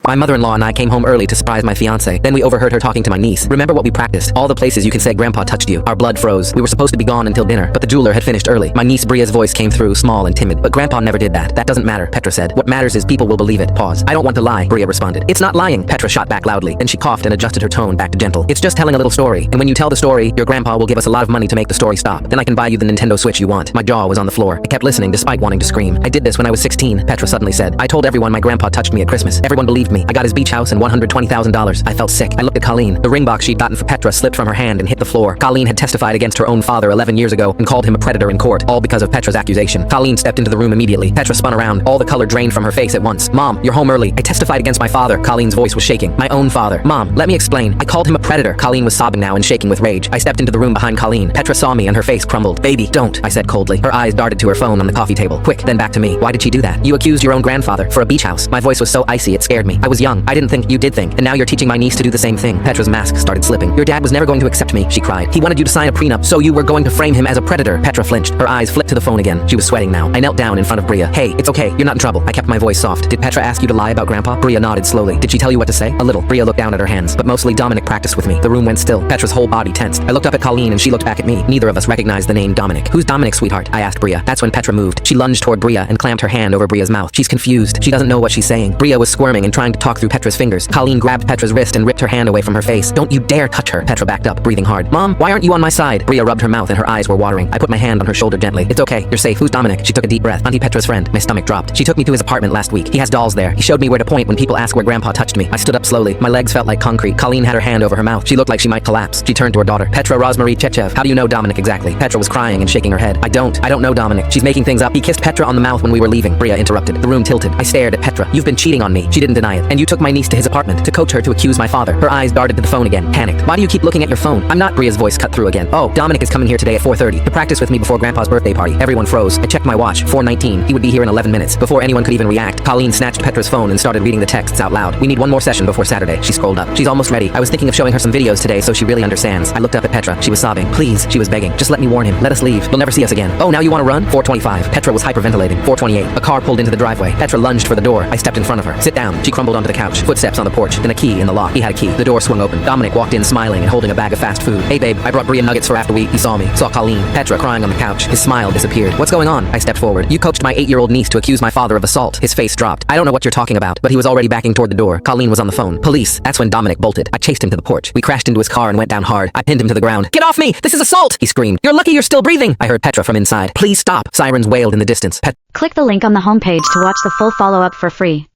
My mother-in-law and I came home early to surprise my fiance. Then we overheard her talking to my niece. Remember what we practiced? All the places you can say Grandpa touched you. Our blood froze. We were supposed to be gone until dinner, but the jeweler had finished early. My niece Bria's voice came through, small and timid. But Grandpa never did that. That doesn't matter, Petra said. What matters is people will believe it. Pause. I don't want to lie, Bria responded. It's not lying, Petra shot back loudly. Then she coughed and adjusted her tone back to gentle. It's just telling a little story. And when you tell the story, your grandpa will give us a lot of money to make the story stop. Then I can buy you the Nintendo Switch you want. My jaw was on the floor. I kept listening despite wanting to scream. I did this when I was 16, Petra suddenly said. I told everyone my grandpa touched me at Christmas. Everyone believed me. I got his beach house and $120,000. I felt sick. I looked at Colleen. The ring box she'd gotten for Petra slipped from her hand and hit the floor. Colleen had testified against her own father 11 years ago and called him a predator in court, all because of Petra's accusation. Colleen stepped into the room immediately. Petra spun around. All the color drained from her face at once. Mom, you're home early. I testified against my father. Colleen's voice was shaking. My own father. Mom, let me explain. I called him a predator. Colleen was sobbing now and shaking with rage. I stepped into the room behind Colleen. Petra saw me and her face crumbled. Baby, don't, I said coldly. Her eyes darted to her phone on the coffee table. Quick, then back to me. Why did she do that? You accused your own grandfather for a beach house. My voice was so icy it scared me. I was young. I didn't think you did think. And now you're teaching my niece to do the same thing. Petra's mask started slipping. Your dad was never going to accept me, she cried. He wanted you to sign a prenup, so you were going to frame him as a predator. Petra flinched. Her eyes flipped to the phone again. She was sweating now. I knelt down in front of Bria. Hey, it's okay. You're not in trouble. I kept my voice soft. Did Petra ask you to lie about Grandpa? Bria nodded slowly. Did she tell you what to say? A little. Bria looked down at her hands, but mostly Dominic practiced with me. The room went still. Petra's whole body tensed. I looked up at Colleen and she looked back at me. Neither of us recognized the name Dominic. Who's Dominic, sweetheart? I asked Bria. That's when Petra moved. She lunged toward Bria and clamped her hand over Bria's mouth. She's confused. She doesn't know what she's saying. Bria was squirming and trying to talk through Petra's fingers. Colleen grabbed Petra's wrist and ripped her hand away from her face. Don't you dare touch her. Petra backed up, breathing hard. Mom, why aren't you on my side? Bria rubbed her mouth and her eyes were watering. I put my hand on her shoulder gently. It's okay. You're safe. Who's Dominic? She took a deep breath. Auntie Petra's friend. My stomach dropped. She took me to his apartment last week. He has dolls there. He showed me where to point when people ask where Grandpa touched me. I stood up slowly. My legs felt like concrete. Colleen had her hand over her mouth. She looked like she might collapse. She turned to her daughter. Petra Rosmarie Chechev. How do you know Dominic exactly? Petra was crying and shaking her head. I don't know Dominic. She's making things up. He kissed Petra on the mouth when we were leaving. Bria interrupted. The room tilted. I stared at Petra. You've been cheating on me. She didn't deny it. And you took my niece to his apartment to coach her to accuse my father. Her eyes darted to the phone again. Panicked. Why do you keep looking at your phone? I'm not. Bria's voice cut through again. Oh, Dominic is coming here today at 4:30 to practice with me before Grandpa's birthday party. Everyone froze. I checked my watch. 4:19. He would be here in 11 minutes. Before anyone could even react, Colleen snatched Petra's phone and started reading the texts out loud. We need one more session before Saturday. She scrolled up. She's almost ready. I was thinking of showing her some videos today so she really understands. I looked up at Petra. She was sobbing. Please, she was begging. Just let me warn him. Let us leave. You'll never see us again. Oh, now you want to run? 4:25. Petra was hyperventilating. 4:28. A car pulled into the driveway. Petra lunged for the door. I stepped in front of her. Sit down. She crumbled onto the couch. Footsteps on the porch. Then a key in the lock. He had a key. The door swung open. Dominic walked in smiling and holding a bag of fast food. Hey babe, I brought Bria nuggets for after we. He saw me. Saw Colleen. Petra crying on the couch. His smile disappeared. What's going on? I stepped forward. You coached my 8-year-old niece to accuse my father of assault. His face dropped. I don't know what you're talking about, but he was already backing toward the door. Colleen was on the phone. Police. That's when Dominic bolted. I chased him to the porch. We crashed into his car and went down hard. I pinned him to the ground. Get off me! This is assault! He screamed. You're lucky you're still breathing! I heard Petra from inside. Please stop! Sirens wailed in the distance. Click the link on the homepage to watch the full follow-up for free.